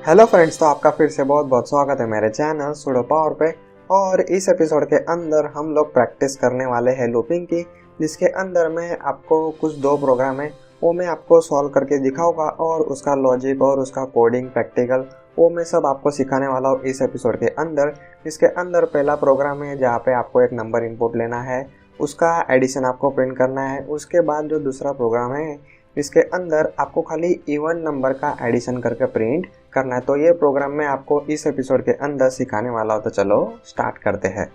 Hello friends, तो आपका फिर से बहुत बहुत स्वागत है मेरे चैनल सुडो पावर पे। और इस एपिसोड के अंदर हम लोग प्रैक्टिस करने वाले हैं लूपिंग की, जिसके अंदर मैं आपको कुछ दो प्रोग्राम है वो मैं आपको सॉल्व करके दिखाऊंगा और उसका लॉजिक और उसका कोडिंग प्रैक्टिकल वो मैं सब आपको सिखाने वाला हूँ इस एपिसोड के अंदर। इसके अंदर पहला प्रोग्राम है जहाँ पे आपको एक नंबर इनपुट लेना है, उसका एडिशन आपको प्रिंट करना है। उसके बाद जो दूसरा प्रोग्राम है इसके अंदर आपको खाली इवन नंबर का एडिशन करके प्रिंट करना है। तो ये प्रोग्राम मैं आपको इस एपिसोड के अंदर सिखाने वाला हूँ, तो चलो स्टार्ट करते हैं।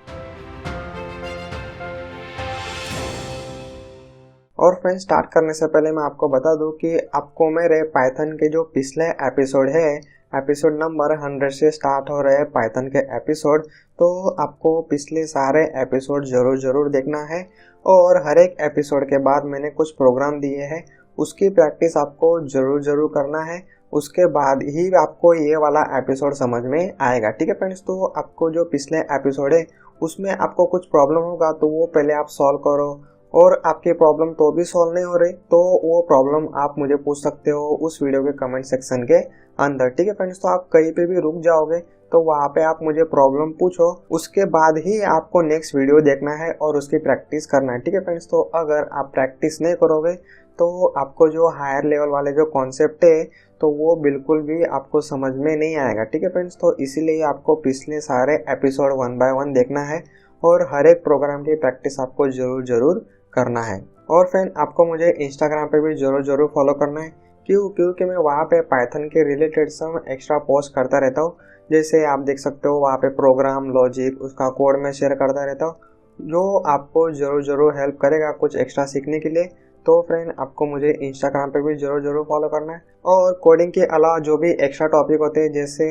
और फ्रेंड्स, स्टार्ट करने से पहले मैं आपको बता दूं कि आपको मेरे पाइथन के जो पिछले एपिसोड है, एपिसोड नंबर 100 से स्टार्ट हो रहे हैं पाइथन के एपिसोड, तो आपको पिछले सारे एपिसोड जरूर देखना है। और हर एक एपिसोड के बाद मैंने कुछ प्रोग्राम दिए हैं, उसकी प्रैक्टिस आपको जरूर करना है। उसके बाद ही आपको ये वाला एपिसोड समझ में आएगा, ठीक है फ्रेंड्स। तो आपको जो पिछले एपिसोड है उसमें आपको कुछ प्रॉब्लम होगा तो वो पहले आप सॉल्व करो, और आपकी प्रॉब्लम तो भी सॉल्व नहीं हो रही तो वो प्रॉब्लम आप मुझे पूछ सकते हो उस वीडियो के कमेंट सेक्शन के अंदर, ठीक है फ्रेंड्स। तो आप कहीं पे भी रुक जाओगे तो वहाँ पे आप मुझे प्रॉब्लम पूछो, उसके बाद ही आपको नेक्स्ट वीडियो देखना है और उसकी प्रैक्टिस करना है, ठीक है फ्रेंड्स। तो अगर आप प्रैक्टिस नहीं करोगे तो आपको जो हायर लेवल वाले जो कॉन्सेप्ट है तो वो बिल्कुल भी आपको समझ में नहीं आएगा, ठीक है फ्रेंड्स। तो इसीलिए आपको पिछले सारे एपिसोड 1 बाय 1 देखना है और हर एक प्रोग्राम की प्रैक्टिस आपको जरूर करना है। और फ्रेंड, आपको मुझे इंस्टाग्राम पे भी जरूर फॉलो करना है। क्योंकि मैं वहाँ पे पाइथन के रिलेटेड सब एक्स्ट्रा पोस्ट करता रहता हूँ। जैसे आप देख सकते हो वहाँ पे प्रोग्राम लॉजिक उसका कोड में शेयर करता रहता हूँ, जो आपको जरूर हेल्प करेगा कुछ एक्स्ट्रा सीखने के लिए। तो फ्रेंड, आपको मुझे इंस्टाग्राम पे भी जरूर फॉलो करना है। और कोडिंग के अलावा जो भी एक्स्ट्रा टॉपिक होते हैं जैसे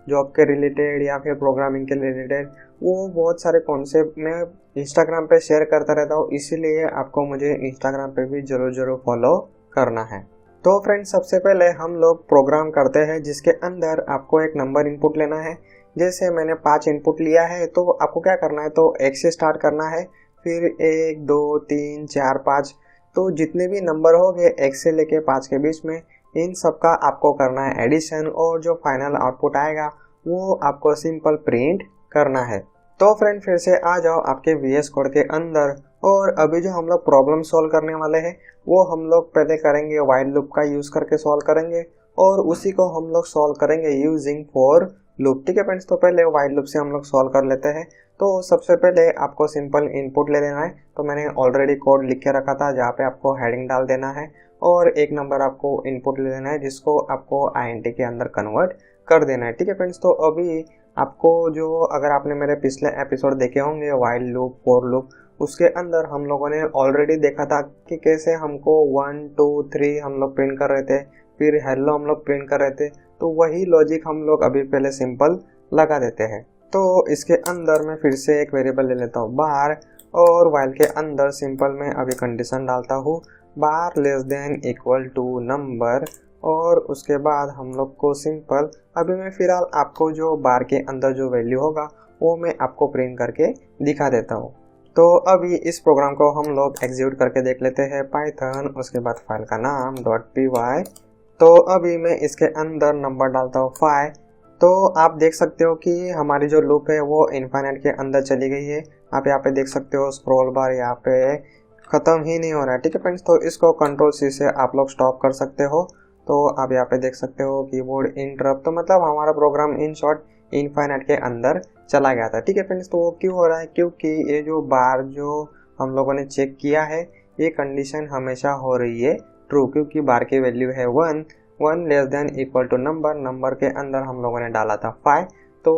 जॉब के रिलेटेड या फिर प्रोग्रामिंग के रिलेटेड, वो बहुत सारे कॉन्सेप्ट मैं इंस्टाग्राम पे शेयर करता रहता हूँ, इसीलिए आपको मुझे इंस्टाग्राम पे भी जरूर फॉलो करना है। तो फ्रेंड्स, सबसे पहले हम लोग प्रोग्राम करते हैं जिसके अंदर आपको एक नंबर इनपुट लेना है। जैसे मैंने 5 इनपुट लिया है तो आपको क्या करना है, तो 1 से स्टार्ट करना है, फिर 1 2 3 4 5, तो जितने भी नंबर हो गए 1 से लेके 5 के बीच में, इन सब का आपको करना है एडिशन, और जो फाइनल आउटपुट आएगा वो आपको सिंपल प्रिंट करना है। तो फ्रेंड, फिर से आ जाओ आपके VS कोड के अंदर। और अभी जो हम लोग प्रॉब्लम सॉल्व करने वाले हैं वो हम लोग पहले करेंगे व्हाइल लूप का यूज करके सॉल्व करेंगे, और उसी को हम लोग सॉल्व करेंगे यूजिंग फॉर लूप, ठीक है फ्रेंड्स। तो पहले व्हाइल लूप से हम लोग सॉल्व कर लेते हैं। तो सबसे पहले आपको सिंपल इनपुट ले लेना है। तो मैंने ऑलरेडी कोड लिख के रखा था जहाँ पे आपको हेडिंग डाल देना है, और एक नंबर आपको इनपुट ले लेना है जिसको आपको INT के अंदर कन्वर्ट कर देना है, ठीक है फ्रेंड्स। तो अभी आपको जो, अगर आपने मेरे पिछले एपिसोड देखे होंगे व्हाइल लूप फॉर लूप, उसके अंदर हम लोगों ने ऑलरेडी देखा था कि कैसे हमको 1 2 3 हम लोग प्रिंट कर रहे थे, फिर हेलो हम लोग प्रिंट कर रहे थे। तो वही लॉजिक हम लोग अभी पहले सिंपल लगा देते हैं। तो इसके अंदर मैं फिर से एक वेरिएबल ले लेता हूँ बार, और व्हाइल के अंदर सिंपल मैं अभी कंडीशन डालता हूँ bar less than equal to number, और उसके बाद हम लोग को सिंपल, अभी मैं फिलहाल आपको जो बार के अंदर जो वैल्यू होगा वो मैं आपको प्रिंट करके दिखा देता हूँ। तो अभी इस प्रोग्राम को हम लोग एग्जीक्यूट करके देख लेते हैं पाइथन, उसके बाद फाइल का नाम .py। तो अभी मैं इसके अंदर नंबर डालता हूँ 5। तो आप देख सकते हो कि हमारी जो लूप है वो इनफाइनाइट के अंदर चली गई है। आप यहाँ पे देख सकते हो स्क्रॉल बार यहाँ पे खत्म ही नहीं हो रहा है, ठीक है फ्रेंड्स। तो इसको Ctrl+C से आप लोग स्टॉप कर सकते हो। तो आप यहाँ पे देख सकते हो कीबोर्ड इंटरप्ट, तो मतलब हमारा प्रोग्राम इन शॉर्ट इनफाइनाइट के अंदर चला गया था, ठीक है फ्रेंड्स। तो वो क्यों हो रहा है, क्योंकि ये जो बार जो हम लोगों ने चेक किया है ये कंडीशन हमेशा हो रही है ट्रू, क्योंकि बार की वैल्यू है 1 less than equal to number के अंदर हम लोगों ने डाला था 5, तो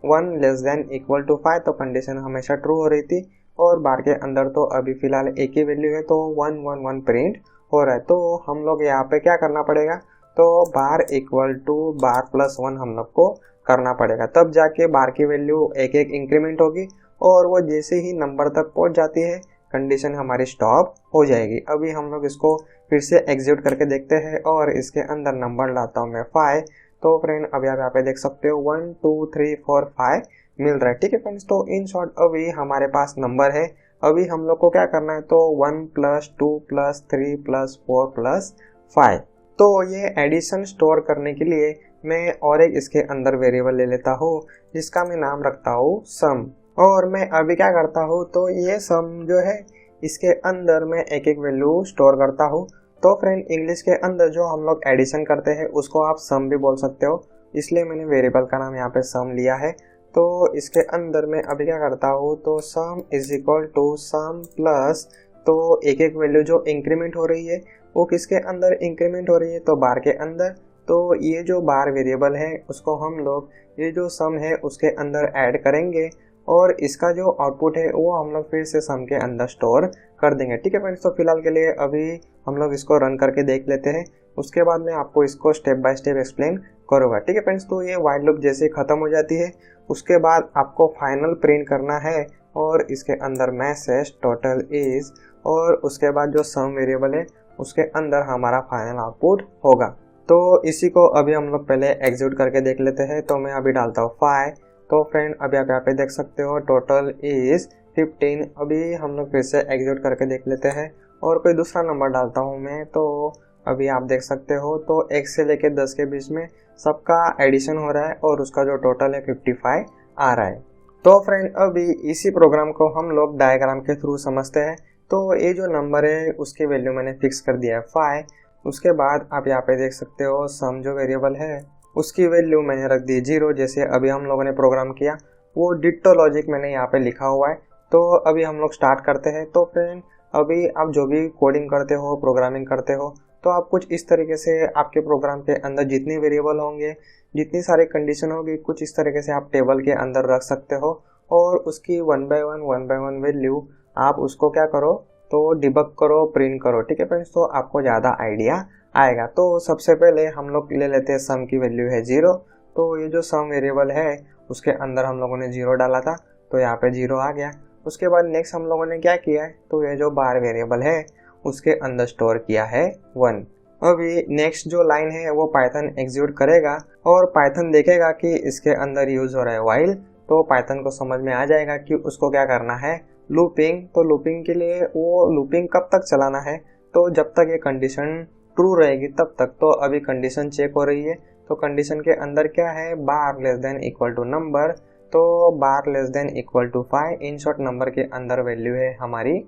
1 लेस देन इक्वल टू 5, तो कंडीशन हमेशा ट्रू हो रही थी। और बार के अंदर तो अभी फिलहाल एक ही वैल्यू है तो 1 1 1 प्रिंट हो रहा है। तो हम लोग यहाँ पे क्या करना पड़ेगा, तो बार इक्वल टू बार प्लस 1 हम लोग को करना पड़ेगा, तब जाके बार की वैल्यू एक इंक्रीमेंट होगी, और वो जैसे ही नंबर तक पहुंच जाती है कंडीशन हमारी स्टॉप हो जाएगी। अभी हम लोग इसको फिर से एग्जीक्यूट करके देखते हैं, और इसके अंदर नंबर लाता हूँ मैं 5। तो फ्रेंड, अभी आप यहाँ पे देख सकते हो 1 2 3 4 5 मिल रहा है, ठीक है फ्रेंड्स। तो इन शॉर्ट अभी हमारे पास नंबर है। अभी हम लोग को क्या करना है, तो 1 + 2 + 3 + 4 + 5। तो ये एडिशन स्टोर करने के लिए मैं और एक इसके अंदर वेरिएबल ले लेता हूँ जिसका मैं नाम रखता हूँ सम। और मैं अभी क्या करता हूँ, तो ये सम जो है इसके अंदर मैं एक एक वैल्यू स्टोर करता हूँ। तो फ्रेंड इंग्लिश के अंदर जो हम लोग एडिशन करते हैं उसको आप सम भी बोल सकते हो, इसलिए मैंने वेरिएबल का नाम यहाँ पे सम लिया है। तो इसके अंदर मैं अभी क्या करता हूँ, तो sum is equal to sum plus, तो एक एक वैल्यू जो इंक्रीमेंट हो रही है वो किसके अंदर इंक्रीमेंट हो रही है, तो बार के अंदर। तो ये जो बार वेरिएबल है उसको हम लोग ये जो सम है उसके अंदर ऐड करेंगे और इसका जो आउटपुट है वो हम लोग फिर से सम के अंदर स्टोर कर देंगे। ठीक है फ्रेंड्स, तो फिलहाल के लिए अभी हम लोग इसको रन करके देख लेते हैं, उसके बाद मैं आपको इसको स्टेप बाय स्टेप एक्सप्लेन करूँगा। ठीक है फ्रेंड्स, तो ये व्हाइल लूप जैसे ख़त्म हो जाती है उसके बाद आपको फाइनल प्रिंट करना है और इसके अंदर मैसेज टोटल इज और उसके बाद जो सम वेरिएबल है उसके अंदर हमारा फाइनल आउटपुट होगा। तो इसी को अभी हम लोग पहले एग्जीक्यूट करके देख लेते हैं। तो मैं अभी डालता हूँ 5। तो फ्रेंड अभी आप यहाँ पे देख सकते हो टोटल इज 15। अभी हम लोग फिर से एग्जीक्यूट करके देख लेते हैं और कोई दूसरा नंबर डालता हूँ मैं। तो अभी आप देख सकते हो तो 1 से लेकर 10 के बीच में सबका एडिशन हो रहा है और उसका जो टोटल है 55 आ रहा है। तो फ्रेंड अभी इसी प्रोग्राम को हम लोग डायग्राम के थ्रू समझते हैं। तो ये जो नंबर है उसकी वैल्यू मैंने फिक्स कर दिया है 5। उसके बाद आप यहाँ पे देख सकते हो सम जो वेरिएबल है उसकी वैल्यू मैंने रख दी 0, जैसे अभी हम लोगों ने प्रोग्राम किया वो डिट्टो लॉजिक मैंने यहाँ पे लिखा हुआ है। तो अभी हम लोग स्टार्ट करते हैं। तो फ्रेंड अभी आप जो भी कोडिंग करते हो, प्रोग्रामिंग करते हो, तो आप कुछ इस तरीके से आपके प्रोग्राम के अंदर जितने वेरिएबल होंगे, जितनी सारी कंडीशन होगी, कुछ इस तरीके से आप टेबल के अंदर रख सकते हो और उसकी वन बाय वन वैल्यू आप उसको क्या करो, तो डिबग करो, प्रिंट करो। ठीक है फ्रेंड्स, तो आपको ज़्यादा आइडिया आएगा। तो सबसे पहले हम लोग ले लेते हैं सम की वैल्यू है 0। तो ये जो सम वेरिएबल है उसके अंदर हम लोगों ने 0 डाला था तो यहाँ पे 0 आ गया। उसके बाद नेक्स्ट हम लोगों ने क्या किया है, तो ये जो बार वेरिएबल है उसके अंदर स्टोर किया है 1। अभी नेक्स्ट जो लाइन है वो पाइथन एग्जीक्यूट करेगा और पाइथन देखेगा कि इसके अंदर यूज हो रहा है व्हाइल। तो पाइथन को समझ में आ जाएगा कि उसको क्या करना है, लूपिंग। तो लूपिंग के लिए वो लूपिंग कब तक चलाना है, तो जब तक ये कंडीशन ट्रू रहेगी तब तक। तो अभी कंडीशन चेक हो रही है तो कंडीशन के अंदर क्या है, bar less than equal to number. तो bar less than equal to 5, in short number के अंदर वैल्यू है हमारी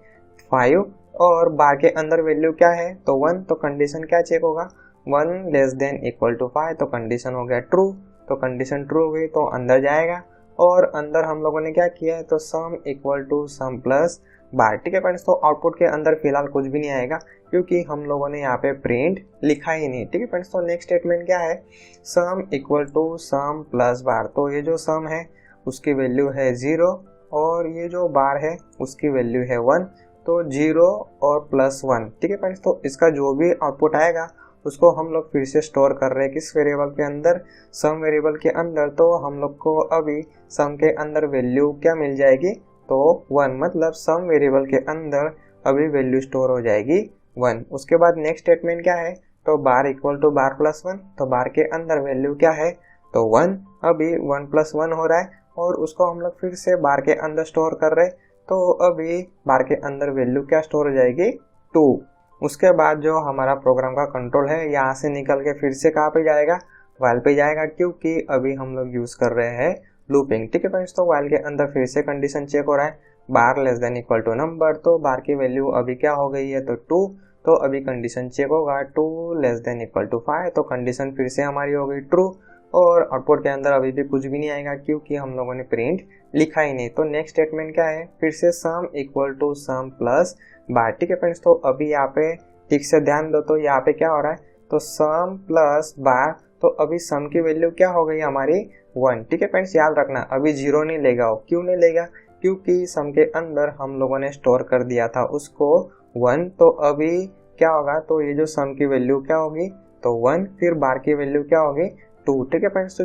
5 और बार के अंदर वैल्यू क्या है, तो 1। तो कंडीशन क्या चेक होगा, 1 लेस देन इक्वल टू 5। तो कंडीशन हो गया ट्रू। तो कंडीशन ट्रू हो गई तो अंदर जाएगा और अंदर हम लोगों ने क्या किया है, तो sum equal to sum plus bar. ठीक है फ्रेंड्स, तो आउटपुट के अंदर फिलहाल कुछ भी नहीं आएगा क्योंकि हम लोगों ने यहाँ पे प्रिंट लिखा ही नहीं। ठीक है फ्रेंड्स, तो नेक्स्ट स्टेटमेंट क्या है, sum equal to sum plus bar. तो ये जो सम है उसकी वैल्यू है 0 और ये जो बार है उसकी वैल्यू है 1। तो 0 और प्लस 1। ठीक है फ्रेंड्स, तो इसका जो भी आउटपुट आएगा उसको हम लोग फिर से स्टोर कर रहे हैं किस वेरिएबल के अंदर, सम वेरिएबल के अंदर। तो हम लोग को अभी सम के अंदर वैल्यू क्या मिल जाएगी, तो 1। मतलब सम वेरिएबल के अंदर अभी वैल्यू स्टोर हो जाएगी 1। उसके बाद नेक्स्ट स्टेटमेंट क्या है, तो बार इक्वल टू बार प्लस 1। तो बार के अंदर वैल्यू क्या है, तो 1। अभी 1 प्लस 1 हो रहा है और उसको हम लोग फिर से बार के अंदर स्टोर कर रहे हैं। तो अभी बार के अंदर वैल्यू क्या स्टोर हो जाएगी, 2। उसके बाद जो हमारा प्रोग्राम का कंट्रोल है यहाँ से निकल के फिर से कहाँ पे जाएगा, व्हाइल पे जाएगा, क्योंकि अभी हम लोग यूज कर रहे हैं लूपिंग। ठीक है फ्रेंड्स, तो व्हाइल के अंदर फिर से कंडीशन चेक हो रहा है, bar less than equal to number. तो बार की वैल्यू अभी क्या हो गई है, तो 2। तो अभी कंडीशन चेक होगा 2 लेस देन इक्वल टू 5। तो कंडीशन फिर से हमारी हो गई ट्रू और आउटपुट के अंदर अभी भी कुछ भी नहीं आएगा क्योंकि हम लोगों ने प्रिंट लिखा ही नहीं। तो नेक्स्ट स्टेटमेंट क्या है, फिर से sum equal to sum plus bar. ठीक है फ्रेंड्स, तो अभी यहाँ पे ठीक से ध्यान दो, तो यहाँ पे क्या हो रहा है, तो सम प्लस बार। तो अभी सम की वैल्यू क्या हो गई हमारी 1। ठीक है फ्रेंड्स, याद रखना अभी 0 नहीं लेगा। क्यों नहीं लेगा, क्योंकि सम के अंदर हम लोगों ने स्टोर कर दिया था उसको 1। तो अभी क्या होगा, तो ये जो सम की वैल्यू क्या होगी, तो 1। फिर बार की वैल्यू क्या होगी, 2। ठीक है फ्रेंड्स, तो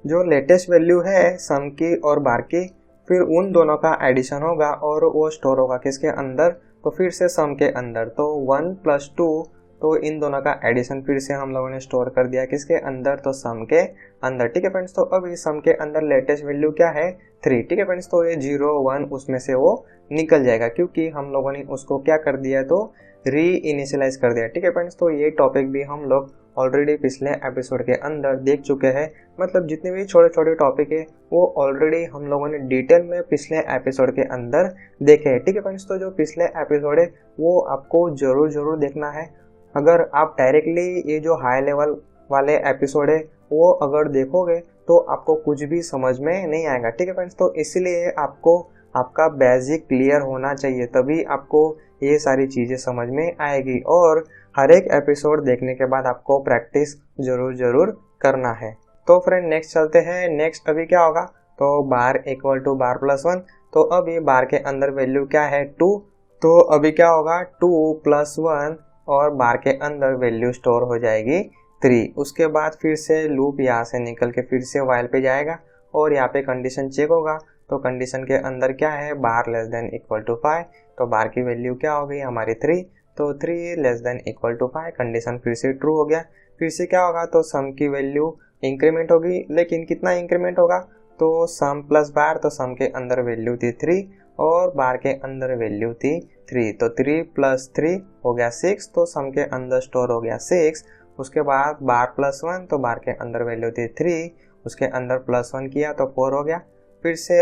जो लेटेस्ट वैल्यू है सम की और बार की, फिर उन दोनों का एडिशन होगा और वो स्टोर होगा किसके अंदर, तो फिर से सम के अंदर। तो 1 प्लस 2, तो इन दोनों का एडिशन फिर से हम लोगों ने स्टोर कर दिया किसके अंदर, तो सम के अंदर। ठीक है फ्रेंड्स, तो अभी सम के अंदर लेटेस्ट वैल्यू क्या है, 3। ठीक है फ्रेंड्स, तो ये 0 1 उसमें से वो निकल जाएगा क्योंकि हम लोगों ने उसको क्या कर दिया, तो री इनिशियलाइज कर दिया। ठीक है फ्रेंड्स, तो ये टॉपिक भी हम लोग ऑलरेडी पिछले एपिसोड के अंदर देख चुके हैं। मतलब जितने भी छोटे छोटे टॉपिक है वो ऑलरेडी हम लोगों ने डिटेल में पिछले एपिसोड के अंदर देखे हैं। ठीक है फ्रेंड्स, तो जो पिछले एपिसोड है वो आपको जरूर देखना है। अगर आप डायरेक्टली ये जो हाई लेवल वाले एपिसोड है वो अगर देखोगे तो आपको कुछ भी समझ में नहीं आएगा। ठीक है फ्रेंड्स, तो इसलिए आपको आपका बेसिक क्लियर होना चाहिए, तभी आपको ये सारी चीज़ें समझ में आएगी। और हर एक एपिसोड देखने के बाद आपको प्रैक्टिस जरूर करना है। तो फ्रेंड नेक्स्ट चलते हैं। नेक्स्ट अभी क्या होगा, तो बार इक्वल टू बार प्लस 1। तो अभी बार के अंदर वैल्यू क्या है 2, तो अभी क्या होगा 2 + 1 और बार के अंदर वैल्यू स्टोर हो जाएगी 3। उसके बाद फिर से लूप यहाँ से निकल के फिर से वाइल पे जाएगा और यहाँ पे कंडीशन चेक होगा। तो कंडीशन के अंदर क्या है, bar less than equal to 5। तो बार की वैल्यू क्या हो गई हमारी 3, तो 3 less than equal to 5। Condition फिर से ट्रू हो गया। फिर से क्या होगा, तो सम की वैल्यू इंक्रीमेंट होगी, लेकिन कितना इंक्रीमेंट होगा, तो सम प्लस बार। तो सम के अंदर वैल्यू थी 3 और बार के अंदर वैल्यू थी 3, तो 3 + 3 हो गया 6। तो सम के अंदर स्टोर हो गया 6। उसके बाद बार प्लस 1, तो बार के अंदर वैल्यू थी 3, उसके अंदर +1 किया तो 4 हो गया। फिर से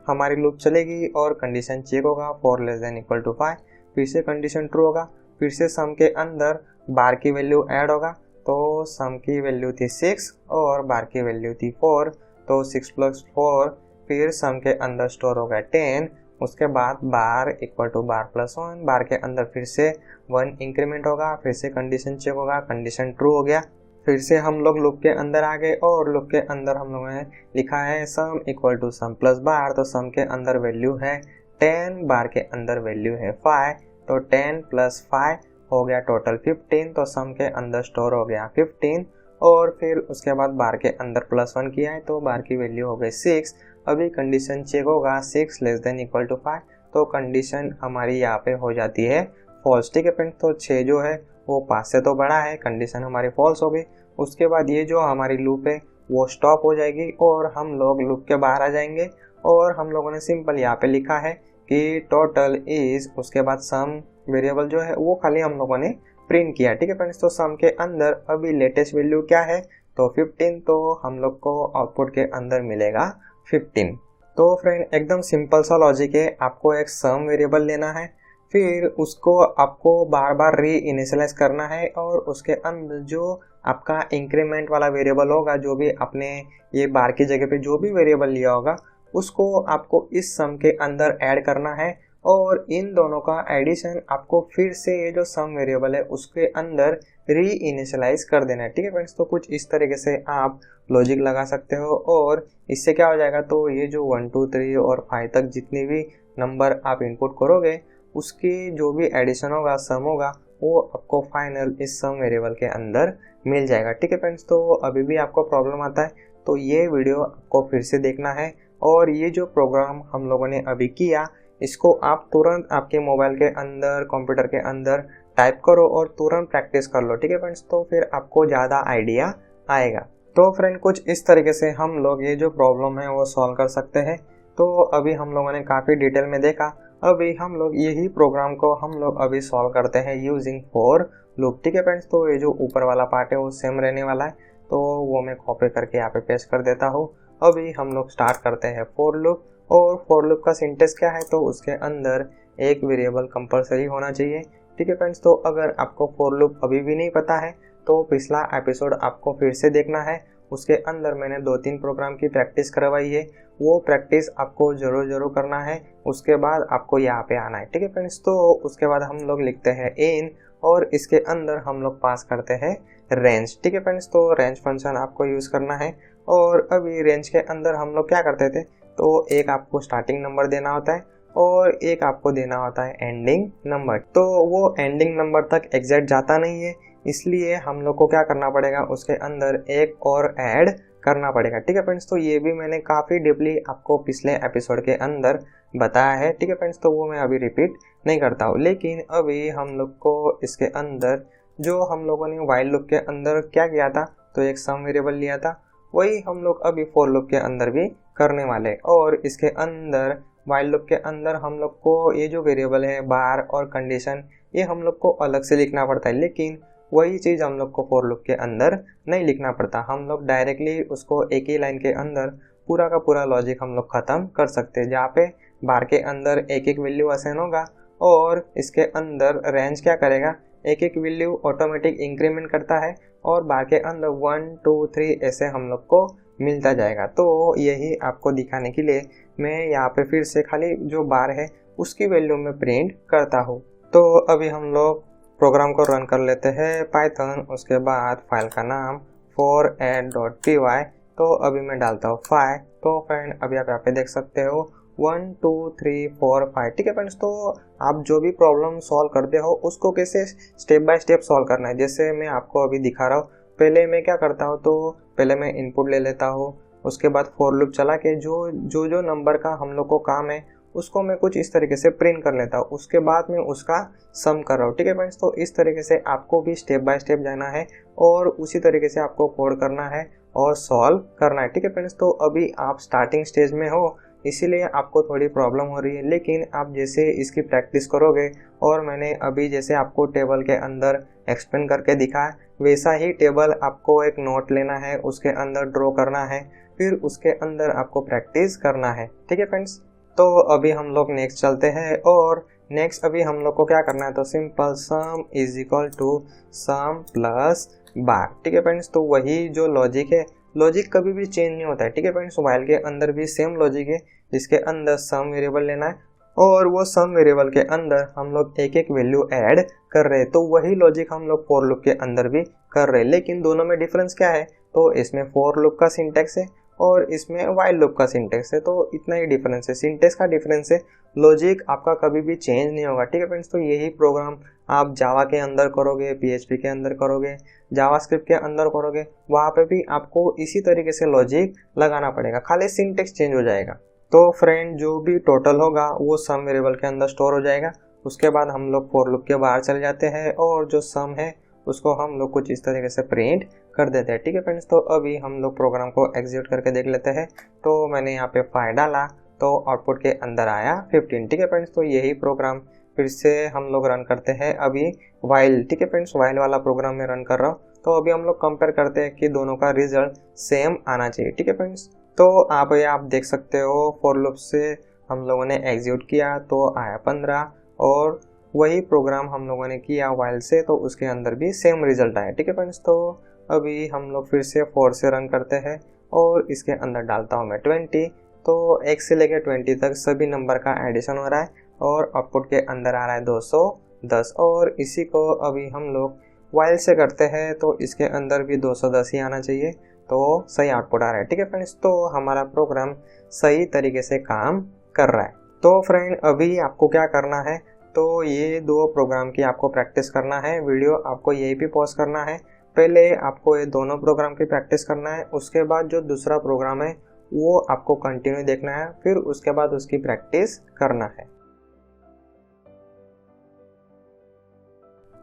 हमारी लूप चलेगी और कंडीशन चेक होगा 4 लेस देन इक्वल टू 5। फिर से कंडीशन ट्रू होगा। फिर से सम के अंदर बार की वैल्यू ऐड होगा, तो सम की वैल्यू थी 6 और बार की वैल्यू थी 4, तो 6 + 4। फिर सम के अंदर स्टोर होगा 10। उसके बाद बार इक्वल टू बार प्लस 1, बार के अंदर फिर से 1 इंक्रीमेंट होगा। फिर से कंडीशन चेक होगा, कंडीशन ट्रू हो गया। फिर से हम लोग लूप के अंदर आ गए और लूप के अंदर हम लोगों ने लिखा है sum equal to sum plus bar. तो सम के अंदर वैल्यू है 10, बार के अंदर वैल्यू है 5, तो 10 + 5 हो गया टोटल 15। तो सम के अंदर स्टोर हो गया 15 और फिर उसके बाद बार के अंदर +1 किया है तो बार की वैल्यू हो गई 6। अभी कंडीशन चेक होगा 6 लेस देन इक्वल टू 5, तो कंडीशन हमारी यहाँ पे हो जाती है फॉल्स। ठीक है फ्रेंड्स, तो 6 जो है वो 5 से तो बड़ा है, कंडीशन हमारी फॉल्स हो गई। उसके बाद ये जो हमारी लूप है वो स्टॉप हो जाएगी और हम लोग लूप के बाहर आ जाएंगे और हम लोगों ने सिंपल यहाँ पे लिखा है कि टोटल इज, उसके बाद सम वेरिएबल जो है वो खाली हम लोगों ने प्रिंट किया। ठीक है फ्रेंड्स, तो सम के अंदर अभी लेटेस्ट वैल्यू क्या है, तो 15, तो हम लोग को आउटपुट के अंदर मिलेगा 15। तो फ्रेंड एकदम सिंपल सा लॉजिक है, आपको एक सम वेरिएबल लेना है, फिर उसको आपको बार बार री इनिशियलाइज करना है और उसके अंदर जो आपका इंक्रीमेंट वाला वेरिएबल होगा, जो भी आपने ये बार की जगह पे जो भी वेरिएबल लिया होगा उसको आपको इस सम के अंदर ऐड करना है और इन दोनों का एडिशन आपको फिर से ये जो सम वेरिएबल है उसके अंदर री इनिशियलाइज कर देना है। ठीक है फ्रेंड्स, तो कुछ इस तरीके से आप लॉजिक लगा सकते हो और इससे क्या हो जाएगा, तो ये जो 1 2 3 और 5 तक जितनी भी नंबर आप इनपुट करोगे उसकी जो भी एडिशन होगा, सम होगा, वो आपको फाइनल इस सम वेरिएबल के अंदर मिल जाएगा। ठीक है फ्रेंड्स, तो अभी भी आपको प्रॉब्लम आता है तो ये वीडियो आपको फिर से देखना है और ये जो प्रोग्राम हम लोगों ने अभी किया इसको आप तुरंत आपके मोबाइल के अंदर, कंप्यूटर के अंदर टाइप करो और तुरंत प्रैक्टिस कर लो। ठीक है फ्रेंड्स, तो फिर आपको ज़्यादा आइडिया आएगा। तो फ्रेंड कुछ इस तरीके से हम लोग ये जो प्रॉब्लम है वो सॉल्व कर सकते हैं। तो अभी हम लोगों ने काफ़ी डिटेल में देखा, अभी हम लोग यही प्रोग्राम को हम लोग अभी सॉल्व करते हैं यूजिंग फॉर लूप। ठीक है फ्रेंड्स, तो ये जो ऊपर वाला पार्ट है वो सेम रहने वाला है, तो वो मैं कॉपी करके यहाँ पे पेस्ट कर देता हूँ। अभी हम लोग स्टार्ट करते हैं फॉर लूप और फॉर लूप का सिंटेक्स क्या है, तो उसके अंदर एक वेरिएबल कंपलसरी होना चाहिए। ठीक है फ्रेंड्स, तो अगर आपको फॉर लूप अभी भी नहीं पता है तो पिछला एपिसोड आपको फिर से देखना है, उसके अंदर मैंने 2-3 प्रोग्राम की प्रैक्टिस करवाई है, वो प्रैक्टिस आपको जरूर करना है। उसके बाद आपको यहाँ पे आना है। ठीक है फ्रेंड्स, तो उसके बाद हम लोग लिखते हैं इन और इसके अंदर हम लोग पास करते हैं रेंज। ठीक है फ्रेंड्स, तो रेंज फंक्शन आपको यूज़ करना है और अभी रेंज के अंदर हम लोग क्या करते थे, तो एक आपको स्टार्टिंग नंबर देना होता है और एक आपको देना होता है एंडिंग नंबर। तो वो एंडिंग नंबर तक एग्जैक्ट जाता नहीं है, इसलिए हम लोग को क्या करना पड़ेगा, उसके अंदर एक और ऐड करना पड़ेगा। ठीक है फ्रेंड्स, तो ये भी मैंने काफ़ी डीपली आपको पिछले एपिसोड के अंदर बताया है। ठीक है फ्रेंड्स, तो वो मैं अभी रिपीट नहीं करता हूँ, लेकिन अभी हम लोग को इसके अंदर जो हम लोगों ने वाइल लूप के अंदर क्या किया था, तो एक सम वेरिएबल लिया था, वही हम लोग अभी फॉर लूप के अंदर भी करने वाले। और इसके अंदर वाइल लूप के अंदर हम लोग को ये जो वेरिएबल है बार और कंडीशन, ये हम लोग को अलग से लिखना पड़ता है, लेकिन वही चीज़ हम लोग को फॉर लूप के अंदर नहीं लिखना पड़ता, हम लोग डायरेक्टली उसको एक ही लाइन के अंदर पूरा का पूरा लॉजिक हम लोग ख़त्म कर सकते हैं, जहाँ पे बार के अंदर एक एक वैल्यू असाइन होगा और इसके अंदर रेंज क्या करेगा, एक एक वैल्यू ऑटोमेटिक इंक्रीमेंट करता है और बार के अंदर 1 2 3 ऐसे हम लोग को मिलता जाएगा। तो यही आपको दिखाने के लिए मैं यहाँ पे फिर से खाली जो बार है उसकी वैल्यू में प्रिंट करता हूँ। तो अभी हम लोग प्रोग्राम को रन कर लेते हैं पाइथन, उसके बाद फाइल का नाम foradd.py। तो अभी मैं डालता हूँ 5। तो फ्रेंड अभी आप यहाँ पे देख सकते हो 1 2 3 4 5। ठीक है फ्रेंड्स, तो आप जो भी प्रॉब्लम सॉल्व करते हो उसको कैसे स्टेप बाय स्टेप सॉल्व करना है, जैसे मैं आपको अभी दिखा रहा हूँ। पहले मैं क्या करता हूँ, तो पहले मैं इनपुट ले लेता हूँ, उसके बाद फॉर लूप चला के जो नंबर का हम लोग को काम है उसको मैं कुछ इस तरीके से प्रिंट कर लेता हूँ, उसके बाद मैं उसका सम कर रहा हूँ। ठीक है फ्रेंड्स, तो इस तरीके से आपको भी स्टेप बाय स्टेप जाना है और उसी तरीके से आपको कोड करना है और सॉल्व करना है। ठीक है फ्रेंड्स, तो अभी आप स्टार्टिंग स्टेज में हो इसीलिए आपको थोड़ी प्रॉब्लम हो रही है, लेकिन आप जैसे इसकी प्रैक्टिस करोगे और मैंने अभी जैसे आपको टेबल के अंदर एक्सप्लेन करके दिखाया वैसा ही टेबल आपको एक नोट लेना है, उसके अंदर ड्रॉ करना है, फिर उसके अंदर आपको प्रैक्टिस करना है। ठीक है फ्रेंड्स, तो अभी हम लोग नेक्स्ट चलते हैं और नेक्स्ट अभी हम लोग को क्या करना है, तो simple sum is equal to sum plus bar. ठीक है फ्रेंड्स, तो वही जो लॉजिक है, लॉजिक कभी भी चेंज नहीं होता है। ठीक है फ्रेंड्स, व्हाइल के अंदर भी सेम लॉजिक है, जिसके अंदर सम वेरिएबल लेना है और वो सम वेरिएबल के अंदर हम लोग एक एक वैल्यू ऐड कर रहे हैं। तो वही लॉजिक हम लोग फॉर लूप के अंदर भी कर रहे हैं, लेकिन दोनों में डिफरेंस क्या है, तो इसमें फॉर लूप का सिंटेक्स है और इसमें व्हाइल लूप का सिंटेक्स है। तो इतना ही डिफरेंस है, सिंटेक्स का डिफरेंस है, लॉजिक आपका कभी भी चेंज नहीं होगा। ठीक है फ्रेंड्स, तो यही प्रोग्राम आप जावा के अंदर करोगे, PHP के अंदर करोगे, जावास्क्रिप्ट के अंदर करोगे, वहाँ पे भी आपको इसी तरीके से लॉजिक लगाना पड़ेगा, खाली सिंटेक्स चेंज हो जाएगा। तो फ्रेंड जो भी टोटल होगा वो सम वेरिएबल के अंदर स्टोर हो जाएगा। उसके बाद हम लोग फॉर लूप के बाहर चले जाते हैं और जो सम है उसको हम लोग कुछ इस तरीके से प्रिंट कर देते हैं। ठीक है फ्रेंड्स, तो अभी हम लोग प्रोग्राम को एग्जीक्यूट करके देख लेते हैं। तो मैंने यहाँ पे 5 डाला तो आउटपुट के अंदर आया 15। ठीक है फ्रेंड्स, तो यही प्रोग्राम फिर से हम लोग रन करते हैं अभी वाइल। ठीक है फ्रेंड्स, वाइल वाला प्रोग्राम में रन कर रहा हूँ। तो अभी हम लोग कंपेयर करते हैं कि दोनों का रिजल्ट सेम आना चाहिए। ठीक है फ्रेंड्स, तो आप देख सकते हो फॉर लूप से हम लोगों ने एग्जीक्यूट किया तो आया 15 और वही प्रोग्राम हम लोगों ने किया वाइल से तो उसके अंदर भी सेम रिजल्ट आया। ठीक है फ्रेंड्स, तो अभी हम लोग फिर से 4 से रन करते हैं और इसके अंदर डालता हूँ मैं 20। तो 1 से लेकर 20 तक सभी नंबर का एडिशन हो रहा है और आउटपुट के अंदर आ रहा है 210 और इसी को अभी हम लोग वाइल से करते हैं तो इसके अंदर भी 210 ही आना चाहिए, तो सही आउटपुट आ रहा है। ठीक है फ्रेंड्स, तो हमारा प्रोग्राम सही तरीके से काम कर रहा है। तो फ्रेंड अभी आपको क्या करना है, तो ये 2 प्रोग्राम की आपको प्रैक्टिस करना है। वीडियो आपको यही भी पॉज करना है, पहले आपको ये दोनों प्रोग्राम की प्रैक्टिस करना है, उसके बाद जो दूसरा प्रोग्राम है वो आपको कंटिन्यू देखना है, फिर उसके बाद उसकी प्रैक्टिस करना है।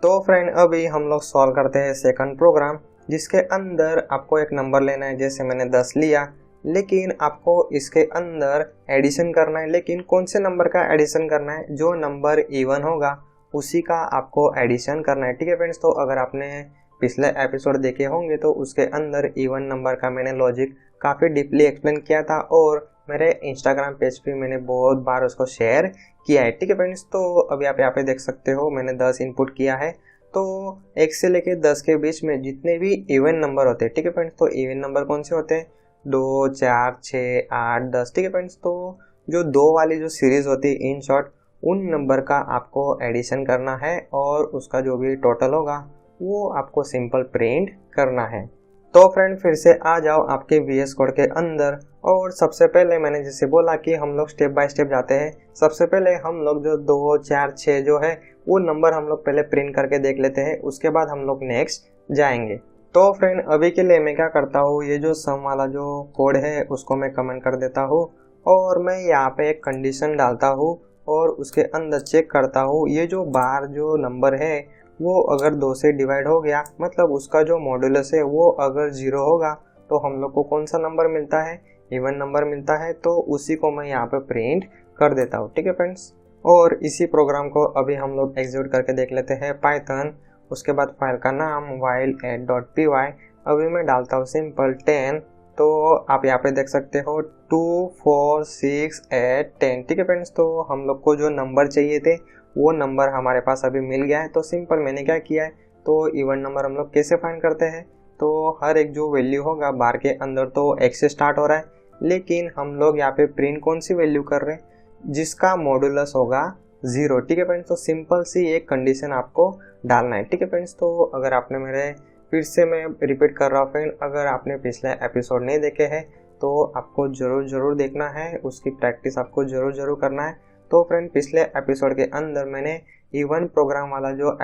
तो फ्रेंड अभी हम लोग सॉल्व करते हैं सेकंड प्रोग्राम, जिसके अंदर आपको एक नंबर लेना है, जैसे मैंने 10 लिया, लेकिन आपको इसके अंदर एडिशन करना है। लेकिन कौन से नंबर का एडिशन करना है, जो नंबर इवन होगा उसी का आपको एडिशन करना है। ठीक है फ्रेंड्स, तो अगर आपने पिछले एपिसोड देखे होंगे तो उसके अंदर इवन नंबर का मैंने लॉजिक काफ़ी डीपली एक्सप्लेन किया था और मेरे इंस्टाग्राम पेज पे मैंने बहुत बार उसको शेयर किया है। ठीक है फ्रेंड्स, तो अभी आप यहाँ पे देख सकते हो मैंने 10 इनपुट किया है। तो 1 से लेके 10 के बीच में जितने भी इवन नंबर होते हैं, ठीक है फ्रेंड्स, तो इवन नंबर कौन से होते हैं, 2 4 6 8 10। ठीक है फ्रेंड्स, तो जो 2 वाली जो सीरीज होती है इन शॉर्ट, उन नंबर का आपको एडिशन करना है और उसका जो भी टोटल होगा वो आपको सिंपल प्रिंट करना है। तो फ्रेंड फिर से आ जाओ आपके VS कोड के अंदर और सबसे पहले मैंने जैसे बोला कि हम लोग स्टेप बाय स्टेप जाते हैं। सबसे पहले हम लोग जो 2 4 6 जो है वो नंबर हम लोग पहले प्रिंट करके देख लेते हैं, उसके बाद हम लोग नेक्स्ट जाएंगे। तो फ्रेंड अभी के लिए मैं क्या करता हूँ, ये जो सम वाला जो कोड है उसको मैं कमेंट कर देता हूँ और मैं यहाँ पे एक कंडीशन डालता हूँ और उसके अंदर चेक करता हूँ ये जो बार जो नंबर है वो अगर 2 से डिवाइड हो गया, मतलब उसका जो मॉड्यूलस है वो अगर 0 होगा तो हम लोग को कौन सा नंबर मिलता है, इवन नंबर मिलता है। तो उसी को मैं यहाँ पे प्रिंट कर देता हूँ। ठीक है फ्रेंड्स, और इसी प्रोग्राम को अभी हम लोग एग्जीक्यूट करके देख लेते हैं पाइथन, उसके बाद फाइल का नाम while8.py। अभी मैं डालता हूँ सिंपल 10। तो आप यहाँ पे देख सकते हो 2 4 6 8 10। ठीक है फ्रेंड्स, तो हम लोग को जो नंबर चाहिए थे वो नंबर हमारे पास अभी मिल गया है। तो सिंपल मैंने क्या किया है, तो इवन नंबर हम लोग कैसे फाइंड करते हैं, तो हर एक जो वैल्यू होगा बार के अंदर तो x से स्टार्ट हो रहा है, लेकिन हम लोग यहाँ पे प्रिंट कौन सी वैल्यू कर रहे हैं, जिसका मॉडुलस होगा 0। ठीक है फ्रेंड्स, तो सिंपल सी एक कंडीशन आपको डालना है। ठीक है फ्रेंड्स, तो अगर आपने फिर से मैं रिपीट कर रहा हूँ फ्रेंड, अगर आपने पिछले एपिसोड नहीं देखे हैं तो आपको ज़रूर देखना है, उसकी प्रैक्टिस आपको ज़रूर करना है। तो फ्रेंड, पिछले एपिसोड के अंदर मैंने इवन प्रोग्राम वाला जो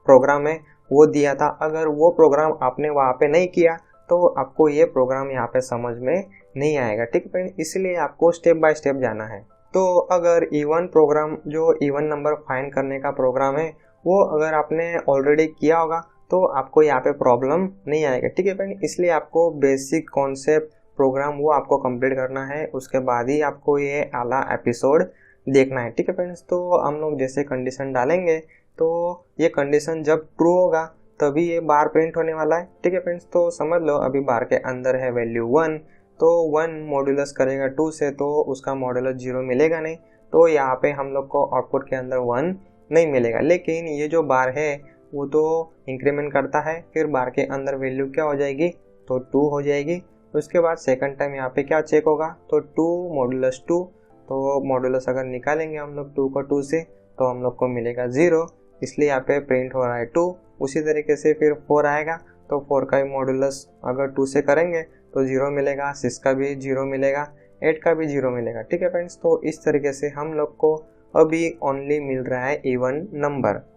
प्रोग्राम है वो दिया था। अगर वो प्रोग्राम आपने वहाँ पे नहीं किया तो आपको ये प्रोग्राम यहाँ पे समझ में नहीं आएगा। ठीक है फ्रेंड, इसलिए आपको स्टेप बाय स्टेप जाना है। तो अगर इवन प्रोग्राम, जो इवन नंबर फाइंड करने का प्रोग्राम है, वो अगर आपने ऑलरेडी किया होगा तो आपको यहाँ पे प्रॉब्लम नहीं आएगा। ठीक है फ्रेंड, इसलिए आपको बेसिक कॉन्सेप्ट प्रोग्राम वो आपको कंप्लीट करना है, उसके बाद ही आपको ये आला एपिसोड देखना है। ठीक है फ्रेंड्स, तो हम लोग जैसे कंडीशन डालेंगे तो ये कंडीशन जब ट्रू होगा तभी ये बार प्रिंट होने वाला है। ठीक है फ्रेंड्स, तो समझ लो अभी बार के अंदर है वैल्यू 1, तो 1 मॉड्यूलस करेगा 2 से तो उसका मॉड्यूलस 0 मिलेगा नहीं, तो यहाँ पे हम लोग को आउटपुट के अंदर 1 नहीं मिलेगा। लेकिन ये जो बार है वो तो इंक्रीमेंट करता है, फिर बार के अंदर वैल्यू क्या हो जाएगी, तो 2 हो जाएगी। उसके बाद सेकंड टाइम यहाँ पे क्या चेक होगा, तो 2 मॉड्यूलस 2, तो मॉड्यूलस अगर निकालेंगे हम लोग 2 को 2 से तो हम लोग को मिलेगा 0, इसलिए यहाँ पे प्रिंट हो रहा है 2। उसी तरीके से फिर 4 आएगा, तो 4 का भी मॉड्यूलस अगर 2 से करेंगे तो 0 मिलेगा, 6 का भी 0 मिलेगा, 8 का भी 0 मिलेगा। ठीक है फ्रेंड्स, तो इस तरीके से हम लोग को अभी ओनली मिल रहा है इवन नंबर।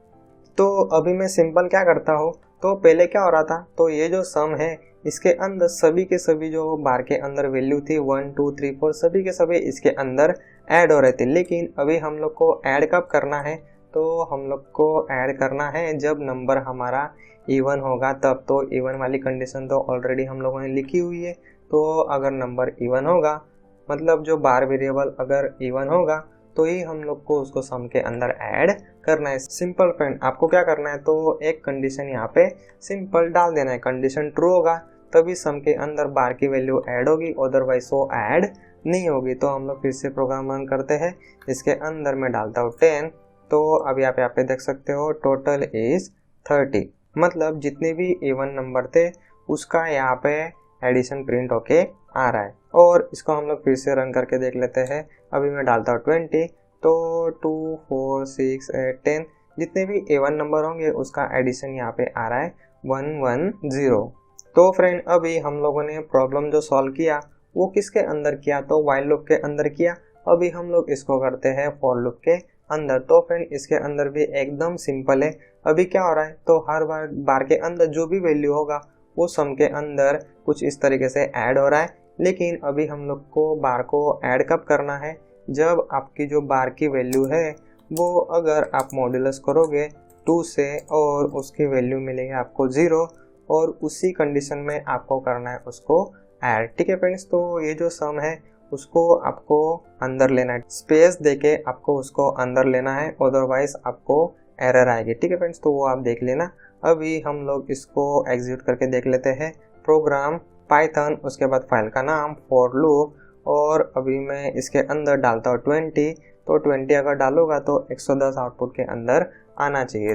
तो अभी मैं सिंपल क्या करता हूँ, तो पहले क्या हो रहा था, तो ये जो सम है इसके अंदर सभी के सभी जो बार के अंदर वैल्यू थी 1 2 3 4 सभी के सभी इसके अंदर ऐड हो रहे थे। लेकिन अभी हम लोग को ऐड कब करना है, तो हम लोग को ऐड करना है जब नंबर हमारा इवन होगा तब। तो इवन वाली कंडीशन तो ऑलरेडी हम लोगों ने लिखी हुई है। तो अगर नंबर इवन होगा, मतलब जो बार वेरिएबल अगर इवन होगा तो ही हम लोग को उसको सम के अंदर ऐड करना है। सिंपल फ्रेंड, आपको क्या करना है, तो एक कंडीशन यहाँ पे सिंपल डाल देना है। कंडीशन ट्रू होगा तभी सम के अंदर बार की वैल्यू ऐड होगी, अदरवाइज वो ऐड नहीं होगी। तो हम लोग फिर से प्रोग्राम रन करते हैं। इसके अंदर मैं डालता हूँ 10, तो अभी आप यहाँ पे देख सकते हो टोटल इज 30, मतलब जितने भी इवन नंबर थे उसका यहाँ पे एडिशन प्रिंट होके आ रहा है। और इसको हम लोग फिर से रन करके देख लेते हैं। अभी मैं डालता हूँ 20, तो 2 4 6 8 10 जितने भी इवन नंबर होंगे उसका एडिशन यहाँ पे आ रहा है 110। तो फ्रेंड, अभी हम लोगों ने प्रॉब्लम जो सॉल्व किया वो किसके अंदर किया, तो व्हाइल लूप के अंदर किया। अभी हम लोग इसको करते हैं फॉर लूप के अंदर। तो फ्रेंड, इसके अंदर भी एकदम सिंपल है। अभी क्या हो रहा है, तो हर बार के अंदर जो भी वैल्यू होगा वो सम के अंदर कुछ इस तरीके से ऐड हो रहा है। लेकिन अभी हम लोग को बार को ऐड कब करना है, जब आपकी जो बार की वैल्यू है वो अगर आप मॉड्यूलस करोगे 2 से और उसकी वैल्यू मिलेगी आपको 0, और उसी कंडीशन में आपको करना है उसको ऐड। ठीक है फ्रेंड्स, तो ये जो सम है उसको आपको अंदर लेना है, स्पेस देके आपको उसको अंदर लेना है, अदरवाइज आपको एरर आएगी। ठीक है फ्रेंड्स, तो वो आप देख लेना। अभी हम लोग इसको एग्जीक्यूट करके देख लेते हैं। प्रोग्राम पाइथन, उसके बाद फाइल का नाम फॉर लूप, और अभी मैं इसके अंदर डालता हूँ 20, तो 20 अगर डालूंगा तो 110 आउटपुट के अंदर आना चाहिए।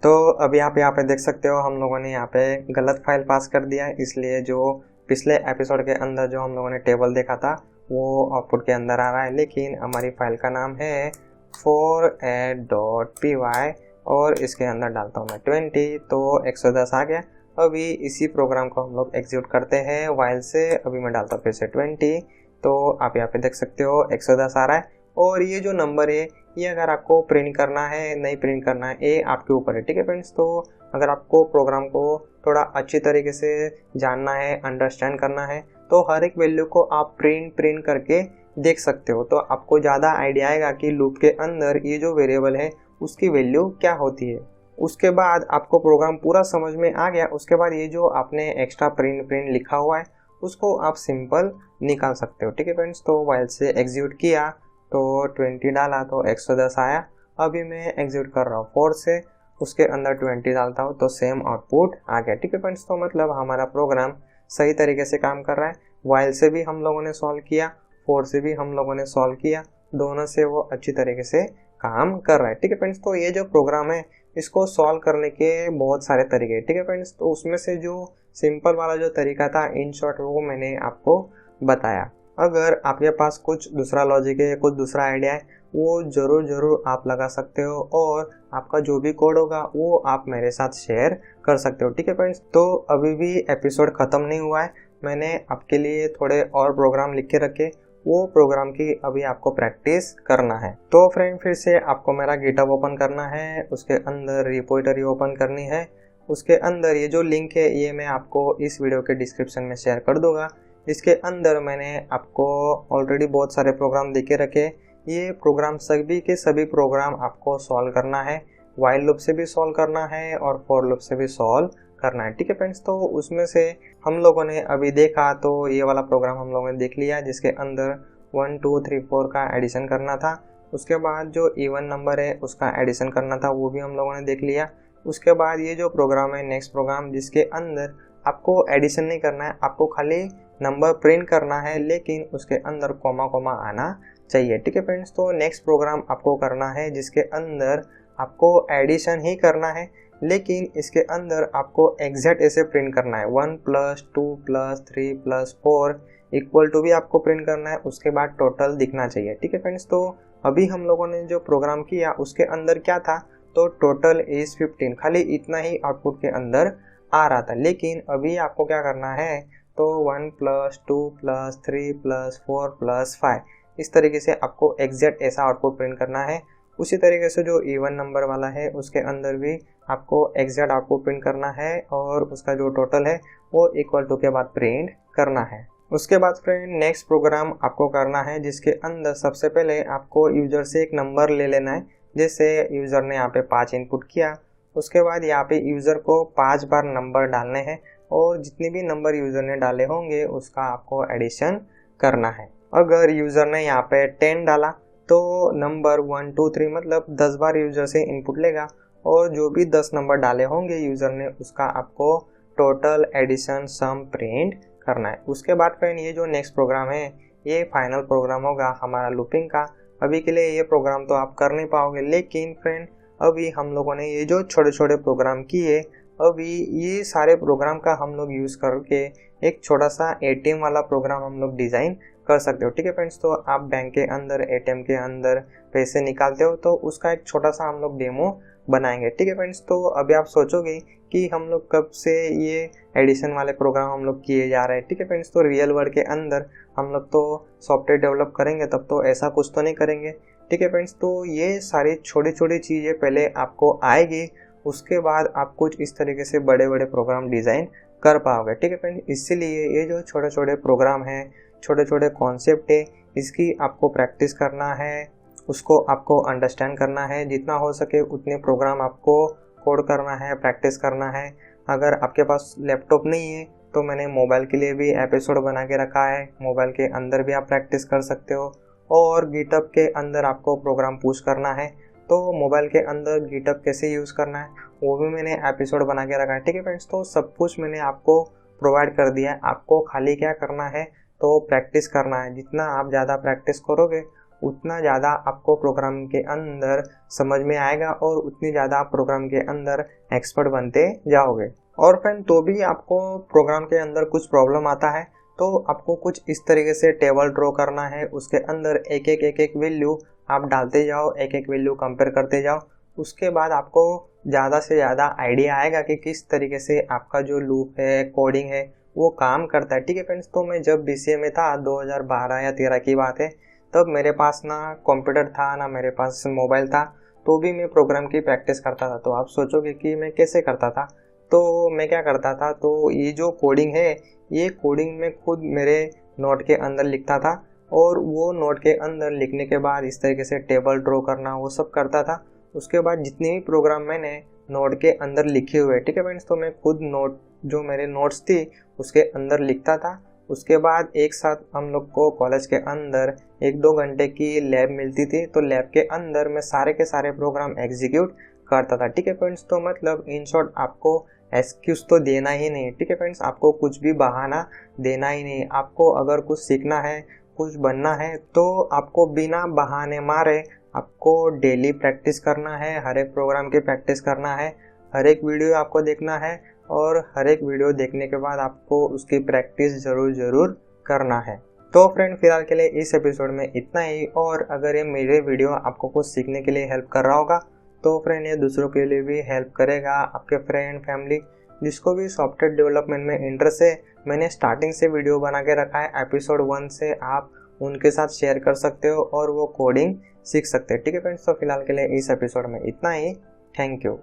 तो अभी आप यहाँ पे देख सकते हो हम लोगों ने यहाँ पे गलत फाइल पास कर दिया है, इसलिए जो पिछले एपिसोड के अंदर जो हम लोगों ने टेबल देखा था वो आउटपुट के अंदर आ रहा है। लेकिन हमारी फाइल का नाम है for8.py और इसके अंदर डालता हूँ मैं 20, तो 110 आ गया। अभी इसी प्रोग्राम को हम लोग एग्जीक्यूट करते हैं वाइल से। अभी मैं डालता हूँ फिर से 20, तो आप यहाँ पे देख सकते हो 110 आ रहा है। और ये जो नंबर है ये अगर आपको प्रिंट करना है नहीं प्रिंट करना है ये आपके ऊपर है। ठीक है फ्रेंड्स, तो अगर आपको प्रोग्राम को थोड़ा अच्छी तरीके से जानना है, अंडरस्टैंड करना है, तो हर एक वैल्यू को आप प्रिंट करके देख सकते हो, तो आपको ज़्यादा आइडिया आएगा कि लूप के अंदर ये जो वेरिएबल है उसकी वैल्यू क्या होती है। उसके बाद आपको प्रोग्राम पूरा समझ में आ गया, उसके बाद ये जो आपने एक्स्ट्रा प्रिंट लिखा हुआ है उसको आप सिंपल निकाल सकते हो। ठीक है फ्रेंड्स, तो वाइल से एग्जीक्यूट किया तो 20 डाला तो 110 आया। अभी मैं एग्जीक्यूट कर रहा हूँ 4 से, उसके अंदर 20 डालता हूँ तो सेम आउटपुट आ गया। ठीक है फ्रेंड्स, तो मतलब हमारा प्रोग्राम सही तरीके से काम कर रहा है। वाइल से भी हम लोगों ने सॉल्व किया, फॉर से भी हम लोगों ने सॉल्व किया, दोनों से वो अच्छी तरीके से काम कर रहा है। ठीक है फ्रेंड्स, तो ये जो प्रोग्राम है इसको सॉल्व करने के बहुत सारे तरीके हैं। ठीक है फ्रेंड्स, तो उसमें से जो सिंपल वाला जो तरीका था इन शॉर्ट वो मैंने आपको बताया। अगर आपके पास कुछ दूसरा लॉजिक है, कुछ दूसरा आइडिया है, वो ज़रूर आप लगा सकते हो और आपका जो भी कोड होगा वो आप मेरे साथ शेयर कर सकते हो। ठीक है फ्रेंड्स, तो अभी भी एपिसोड ख़त्म नहीं हुआ है, मैंने आपके लिए थोड़े और प्रोग्राम लिख के रखे, वो प्रोग्राम की अभी आपको प्रैक्टिस करना है। तो फ्रेंड फिर से आपको मेरा गिटहब ओपन करना है, उसके अंदर रिपोजिटरी ओपन करनी है, उसके अंदर ये जो लिंक है ये मैं आपको इस वीडियो के डिस्क्रिप्शन में शेयर कर दूंगा। इसके अंदर मैंने आपको ऑलरेडी बहुत सारे प्रोग्राम दे के रखे। ये प्रोग्राम सभी के सभी प्रोग्राम आपको सॉल्व करना है, वाइल लूप से भी सॉल्व करना है और फॉर लूप से भी सॉल्व करना है। ठीक है फ्रेंड्स, तो उसमें से हम लोगों ने अभी देखा तो ये वाला प्रोग्राम हम लोगों ने देख लिया जिसके अंदर 1 2 3 4 का एडिशन करना था। उसके बाद जो इवन नंबर है उसका एडिशन करना था, वो भी हम लोगों ने देख लिया। उसके बाद ये जो प्रोग्राम है नेक्स्ट प्रोग्राम, जिसके अंदर आपको एडिशन नहीं करना है, आपको खाली नंबर प्रिंट करना है, लेकिन उसके अंदर कॉमा आना चाहिए। ठीक है फ्रेंड्स, तो नेक्स्ट प्रोग्राम आपको करना है जिसके अंदर आपको एडिशन ही करना है, लेकिन इसके अंदर आपको एग्जैक्ट ऐसे प्रिंट करना है 1 + 2 + 3 + 4 इक्वल टू भी आपको प्रिंट करना है, उसके बाद टोटल दिखना चाहिए। ठीक है फ्रेंड्स, तो अभी हम लोगों ने जो प्रोग्राम किया उसके अंदर क्या था, तो टोटल इज 15, खाली इतना ही आउटपुट के अंदर आ रहा था। लेकिन अभी आपको क्या करना है, तो 1 + 2 + 3 + 4 + 5 इस तरीके से आपको एग्जैक्ट ऐसा आउटपुट प्रिंट करना है। उसी तरीके से जो इवन नंबर वाला है उसके अंदर भी आपको एग्जैक्ट आउटपुट प्रिंट करना है और उसका जो टोटल है वो इक्वल टू के बाद प्रिंट करना है। उसके बाद फ्रेंड नेक्स्ट प्रोग्राम आपको करना है जिसके अंदर सबसे पहले आपको यूजर से एक नंबर ले लेना है। जैसे यूजर ने यहाँ पे 5 इनपुट किया, उसके बाद यहाँ पे यूजर को 5 बार नंबर डालने हैं और जितने भी नंबर यूजर ने डाले होंगे उसका आपको एडिशन करना है। अगर यूजर ने यहाँ पे 10 डाला तो नंबर 1 2 3 मतलब 10 बार यूजर से इनपुट लेगा और जो भी 10 नंबर डाले होंगे यूजर ने उसका आपको टोटल एडिशन सम प्रिंट करना है। उसके बाद फ्रेंड ये जो नेक्स्ट प्रोग्राम है ये फाइनल प्रोग्राम होगा हमारा लूपिंग का। अभी के लिए ये प्रोग्राम तो आप कर नहीं पाओगे, लेकिन फ्रेंड अभी हम लोगों ने ये जो छोटे छोटे प्रोग्राम किए, अभी ये सारे प्रोग्राम का हम लोग यूज़ करके एक छोटा सा एटीएम वाला प्रोग्राम हम लोग डिज़ाइन कर सकते हो। ठीक है फ्रेंड्स, तो आप बैंक के अंदर एटीएम के अंदर पैसे निकालते हो तो उसका एक छोटा सा हम लोग डेमो बनाएंगे। ठीक है फ्रेंड्स, तो अभी आप सोचोगे कि हम लोग कब से ये एडिशन वाले प्रोग्राम हम लोग किए जा रहे हैं। ठीक है फ्रेंड्स, तो रियल वर्ल्ड के अंदर हम लोग तो सॉफ्टवेयर डेवलप करेंगे तब तो ऐसा कुछ तो नहीं करेंगे। ठीक है फ्रेंड्स, तो ये सारी छोटी छोटी चीज़ें पहले आपको आएगी, उसके बाद आप कुछ इस तरीके से बड़े बड़े प्रोग्राम डिज़ाइन कर पाओगे। ठीक है फ्रेंड, इसीलिए ये जो छोटे छोटे प्रोग्राम हैं, छोटे छोटे कॉन्सेप्ट है, इसकी आपको प्रैक्टिस करना है, उसको आपको अंडरस्टैंड करना है। जितना हो सके उतने प्रोग्राम आपको कोड करना है, प्रैक्टिस करना है। अगर आपके पास लैपटॉप नहीं है तो मैंने मोबाइल के लिए भी एपिसोड बना के रखा है, मोबाइल के अंदर भी आप प्रैक्टिस कर सकते हो। और गिटहब के अंदर आपको प्रोग्राम पुश करना है तो मोबाइल के अंदर गिटहब कैसे यूज़ करना है वो भी मैंने एपिसोड बना के रखा है। ठीक है फ्रेंड्स, तो सब कुछ मैंने आपको प्रोवाइड कर दिया है। आपको खाली क्या करना है, तो प्रैक्टिस करना है। जितना आप ज़्यादा प्रैक्टिस करोगे उतना ज़्यादा आपको प्रोग्राम के अंदर समझ में आएगा और उतनी ज़्यादा आप प्रोग्राम के अंदर एक्सपर्ट बनते जाओगे। और फ्रेंड तो भी आपको प्रोग्राम के अंदर कुछ प्रॉब्लम आता है तो आपको कुछ इस तरीके से टेबल ड्रॉ करना है, उसके अंदर एक एक वैल्यू आप डालते जाओ, एक एक वैल्यू कंपेयर करते जाओ। उसके बाद आपको ज़्यादा से ज़्यादा आइडिया आएगा कि किस तरीके से आपका जो लूप है, कोडिंग है, वो काम करता है। ठीक है फ्रेंड्स, तो मैं जब BCA में था 2012 या 13 की बात है, तब मेरे पास ना कंप्यूटर था ना मेरे पास मोबाइल था, तो भी मैं प्रोग्राम की प्रैक्टिस करता था। तो आप सोचोगे कि मैं कैसे करता था, तो मैं क्या करता था, तो ये जो कोडिंग है ये कोडिंग में खुद मेरे नोट के अंदर लिखता था और वो नोट के अंदर लिखने के बाद इस तरीके से टेबल ड्रॉ करना वो सब करता था। उसके बाद जितने भी प्रोग्राम मैंने नोट के अंदर लिखे हुए, ठीक है फ्रेंड्स, तो मैं खुद नोट जो मेरे नोट्स थी उसके अंदर लिखता था। उसके बाद एक साथ हम लोग को कॉलेज के अंदर 1-2 घंटे की लैब मिलती थी, तो लैब के अंदर मैं सारे के सारे प्रोग्राम एग्जीक्यूट करता था। ठीक है फ्रेंड्स, तो मतलब इन शॉर्ट आपको एक्सक्यूज तो देना ही नहीं। ठीक है फ्रेंड्स, आपको कुछ भी बहाना देना ही नहीं। आपको अगर कुछ सीखना है, कुछ बनना है, तो आपको बिना बहाने मारे आपको डेली प्रैक्टिस करना है, हर एक प्रोग्राम की प्रैक्टिस करना है, हर एक वीडियो आपको देखना है और हर एक वीडियो देखने के बाद आपको उसकी प्रैक्टिस ज़रूर करना है। तो फ्रेंड, फिलहाल के लिए इस एपिसोड में इतना ही। और अगर ये मेरे वीडियो आपको कुछ सीखने के लिए हेल्प कर रहा होगा तो फ्रेंड ये दूसरों के लिए भी हेल्प करेगा। आपके फ्रेंड, फैमिली, जिसको भी सॉफ्टवेयर डेवलपमेंट में इंटरेस्ट है, मैंने स्टार्टिंग से वीडियो बना के रखा है। एपिसोड 1 से आप उनके साथ शेयर कर सकते हो और वो कोडिंग सीख सकते हैं। ठीक है फ्रेंड्स, तो फिलहाल के लिए इस एपिसोड में इतना ही। Thank you.